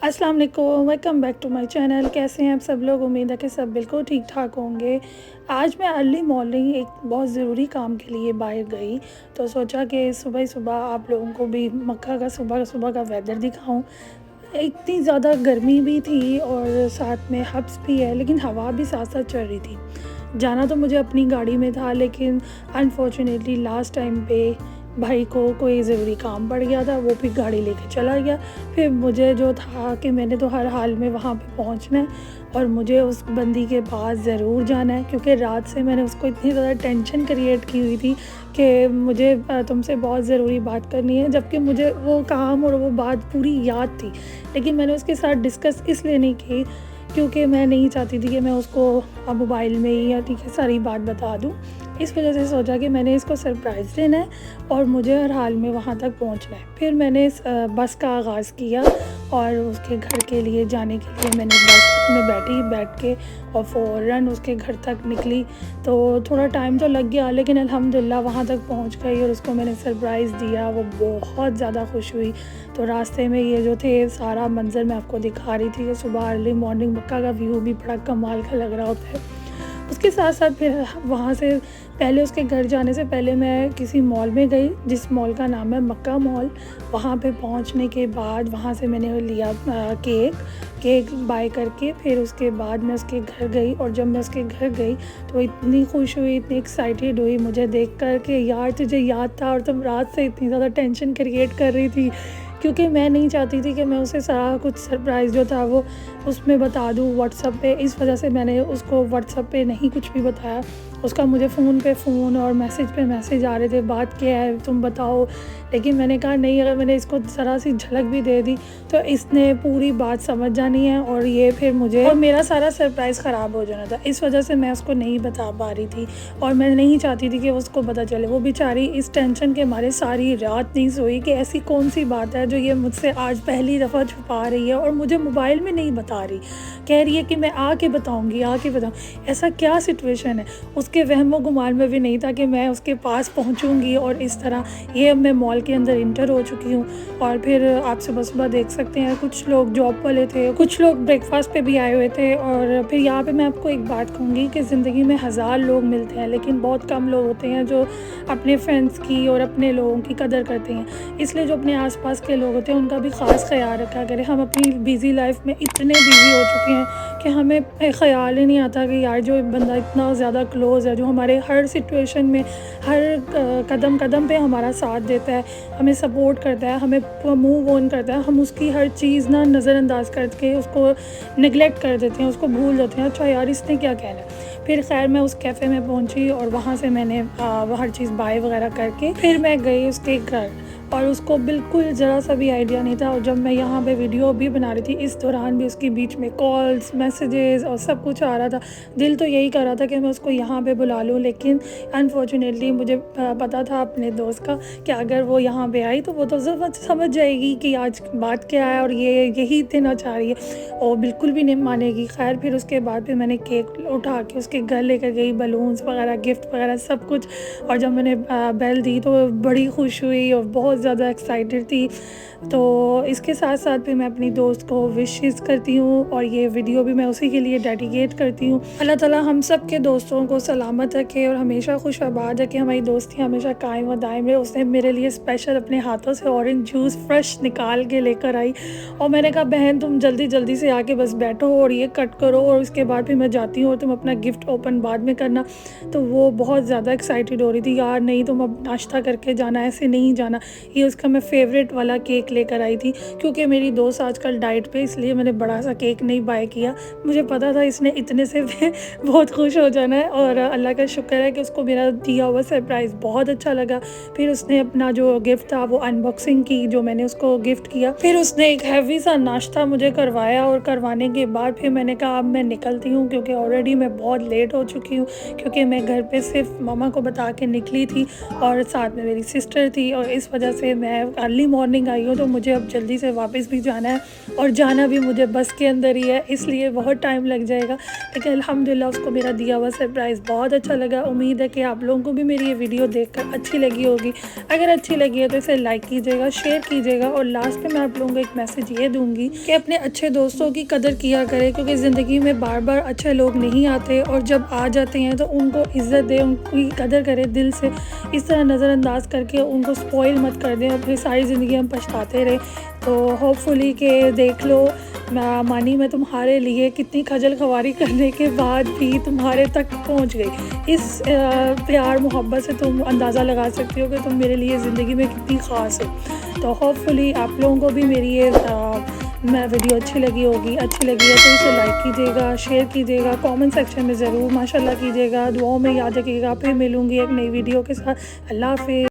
अस्सलाम वालेकुम, welcome back to my channel. कैसे हैं आप सब लोग? उम्मीद है कि सब बिल्कुल ठीक ठाक होंगे। आज मैं अर्ली मॉर्निंग एक बहुत ज़रूरी काम के लिए बाहर गई, तो सोचा कि सुबह सुबह आप लोगों को भी मक्का का सुबह का वेदर दिखाऊं। इतनी ज़्यादा गर्मी भी थी और साथ में हब्स भी है, लेकिन हवा भी साथ साथ चल रही थी। जाना तो मुझे अपनी गाड़ी में था, लेकिन अनफॉर्चुनेटली लास्ट टाइम पे भाई को कोई ज़रूरी काम पड़ गया था, वो भी गाड़ी लेके चला गया। फिर मुझे जो था कि मैंने तो हर हाल में वहाँ पे पहुँचना है और मुझे उस बंदी के पास ज़रूर जाना है, क्योंकि रात से मैंने उसको इतनी ज़्यादा टेंशन क्रिएट की हुई थी कि मुझे तुमसे बहुत ज़रूरी बात करनी है, जबकि मुझे वो काम और वो बात पूरी याद थी। लेकिन मैंने उसके साथ डिस्कस इसलिए नहीं की क्योंकि मैं नहीं चाहती थी कि मैं उसको मोबाइल में ही या ठीक है सारी बात बता दूँ। इस वजह से सोचा कि मैंने इसको सरप्राइज़ देना है और मुझे हर हाल में वहाँ तक पहुँचना है। फिर मैंने बस का आगाज़ किया और उसके घर के लिए जाने के लिए मैंने बस में बैठ के और फ़ौरन उसके घर तक निकली। तो थोड़ा टाइम तो लग गया, लेकिन अल्हम्दुलिल्लाह वहाँ तक पहुँच गई और उसको मैंने सरप्राइज़ दिया। वो बहुत ज़्यादा खुश हुई। तो रास्ते में ये जो थे सारा मंज़र मैं आपको दिखा रही थी कि सुबह अर्ली मॉर्निंग मक्का का व्यू भी बड़ा कमाल का लग रहा होता है। उसके साथ साथ फिर वहाँ से पहले उसके घर जाने से पहले मैं किसी मॉल में गई, जिस मॉल का नाम है मक्का मॉल। वहाँ पे पहुँचने के बाद वहाँ से मैंने लिया केक बाय करके। फिर उसके बाद मैं उसके घर गई और जब मैं उसके घर गई तो इतनी खुश हुई, इतनी एक्साइटेड हुई मुझे देख कर के यार तुझे याद था और तुम रात से इतनी ज़्यादा टेंशन क्रिएट कर रही थी, क्योंकि मैं नहीं चाहती थी कि मैं उसे सारा कुछ सरप्राइज़ जो था वो उसमें बता दूँ व्हाट्सएप पे। इस वजह से मैंने उसको व्हाट्सएप पे नहीं कुछ भी बताया। उसका मुझे फ़ोन पे फ़ोन और मैसेज पे मैसेज आ रहे थे, बात क्या है तुम बताओ। लेकिन मैंने कहा नहीं, अगर मैंने इसको ज़रा सी झलक भी दे दी तो इसने पूरी बात समझ जानी है और ये फिर मुझे और मेरा सारा सरप्राइज़ ख़राब हो जाना था। इस वजह से मैं उसको नहीं बता पा रही थी और मैं नहीं चाहती थी कि उसको पता चले। वो बेचारी इस टेंशन के मारे सारी रात नहीं सोई कि ऐसी कौन सी बात है जो ये मुझसे आज पहली दफ़ा छुपा रही है और मुझे मोबाइल में नहीं बता रही। कह रही है कि मैं आके बताऊँगी, आके बताऊँ। ऐसा क्या सिचुएशन है? उसके वहमो गुमान में भी नहीं था कि मैं उसके पास पहुँचूँगी। और इस तरह ये अब मैं मॉल के अंदर इंटर हो चुकी हूँ। और फिर आप सुबह देख सकते हैं कुछ लोग जॉब वाले थे, कुछ लोग ब्रेकफास्ट पे भी आए हुए थे। और फिर यहाँ पे मैं आपको एक बात कहूँगी कि ज़िंदगी में हज़ार लोग मिलते हैं, लेकिन बहुत कम लोग होते हैं जो अपने फ्रेंड्स की और अपने लोगों की कदर करते हैं। इसलिए जो अपने आसपास के लोग होते हैं उनका भी ख़ास ख्याल रखा करें। हम अपनी बिज़ी लाइफ में इतने बिज़ी हो चुके हैं कि हमें ख्याल ही नहीं आता कि यार जो बंदा इतना ज़्यादा क्लोज़ है, जो हमारे हर सिचुएशन में हर कदम कदम पे हमारा साथ देता है, हमें सपोर्ट करता है, हमें मूव ऑन करता है, हम उसकी हर चीज़ ना नज़रअंदाज करके उसको निगलेक्ट कर देते हैं, उसको भूल जाते हैं। अच्छा यार इसने क्या कहना है। फिर खैर मैं उस कैफ़े में पहुंची और वहाँ से मैंने हर चीज़ बाय वगैरह करके फिर मैं गई उसके घर। और उसको बिल्कुल ज़रा सा भी आइडिया नहीं था। और जब मैं यहाँ पे वीडियो भी बना रही थी, इस दौरान भी उसके बीच में कॉल्स, मैसेजेस और सब कुछ आ रहा था। दिल तो यही कर रहा था कि मैं उसको यहाँ पे बुला लूँ, लेकिन अनफॉर्चुनेटली मुझे पता था अपने दोस्त का कि अगर वो यहाँ पे आई तो वो तो समझ जाएगी कि आज बात क्या है और ये यही देना चाह रही है, और बिल्कुल भी नहीं मानेगी। खैर फिर उसके बाद फिर मैंने केक उठा के उसके घर लेकर गई, बलून्स वगैरह, गिफ्ट वगैरह सब कुछ। और जब मैंने बेल दी तो बड़ी खुश हुई और बहुत ज़्यादा एक्साइटेड थी। तो इसके साथ साथ भी मैं अपनी दोस्त को विशेस करती हूँ और ये वीडियो भी मैं उसी के लिए डेडिकेट करती हूँ। अल्लाह ताला हम सब के दोस्तों को सलामत रखे और हमेशा खुश आबाद रखे, हमारी दोस्ती हमेशा कायम व दायम रहे। उसने मेरे लिए स्पेशल अपने हाथों से ऑरेंज जूस फ्रेश निकाल के लेकर आई और मैंने कहा बहन तुम जल्दी जल्दी से आके बस बैठो और ये कट करो और उसके बाद फिर मैं जाती हूँ और तुम अपना गिफ्ट ओपन बाद में करना। तो वो बहुत ज़्यादा एक्साइटेड हो रही थी, यार नहीं तुम अब नाश्ता करके जाना, ऐसे नहीं जाना। ये उसका मैं फेवरेट वाला केक लेकर आई थी, क्योंकि मेरी दोस्त आजकल डाइट पे, इसलिए मैंने बड़ा सा केक नहीं बाय किया। मुझे पता था इसने इतने से बहुत खुश हो जाना है और अल्लाह का शुक्र है कि उसको मेरा दिया हुआ सरप्राइज़ बहुत अच्छा लगा। फिर उसने अपना जो गिफ्ट था वो अनबॉक्सिंग की, जो मैंने उसको गिफ्ट किया। फिर उसने एक हैवी सा नाश्ता मुझे करवाया और करवाने के बाद फिर मैंने कहा अब मैं निकलती हूँ, क्योंकि ऑलरेडी मैं बहुत लेट हो चुकी हूँ, क्योंकि मैं घर पे सिर्फ मामा को बता के निकली थी और साथ में मेरी सिस्टर थी। और इस वजह से मैं अर्ली मॉर्निंग आई हूँ, तो मुझे अब जल्दी से वापस भी जाना है और जाना भी मुझे बस के अंदर ही है, इसलिए बहुत टाइम लग जाएगा। लेकिन अल्हम्दुलिल्लाह उसको मेरा दिया हुआ सरप्राइज़ बहुत अच्छा लगा। उम्मीद है कि आप लोगों को भी मेरी ये वीडियो देखकर अच्छी लगी होगी। अगर अच्छी लगी है तो इसे लाइक कीजिएगा, शेयर कीजिएगा और लास्ट में मैं आप लोगों को एक मैसेज ये दूँगी कि अपने अच्छे दोस्तों की कदर किया करें, क्योंकि ज़िंदगी में बार बार अच्छे लोग नहीं आते और जब आ जाते हैं तो उनको इज़्ज़त दें, उनकी कदर करें दिल से। इस तरह नज़रअंदाज करके उनको स्पॉइल मत कर दें और फिर सारी ज़िंदगी हम पछताते रहें। तो होपफुली कि देख लो मानी मैं तुम्हारे लिए कितनी खजल खवारी करने के बाद भी तुम्हारे तक पहुंच गई। इस प्यार मोहब्बत से तुम अंदाज़ा लगा सकते हो कि तुम मेरे लिए ज़िंदगी में कितनी ख़ास हो। तो होपफुली आप लोगों को भी मेरी ये वीडियो अच्छी लगी होगी। अच्छी लगी है तो इसे लाइक कीजिएगा, शेयर कीजिएगा, कमेंट सेक्शन में ज़रूर माशाल्लाह कीजिएगा, दुआओं में याद रखिएगा। फिर मिलूँगी एक नई वीडियो के साथ। अल्लाह हाफ़िज़।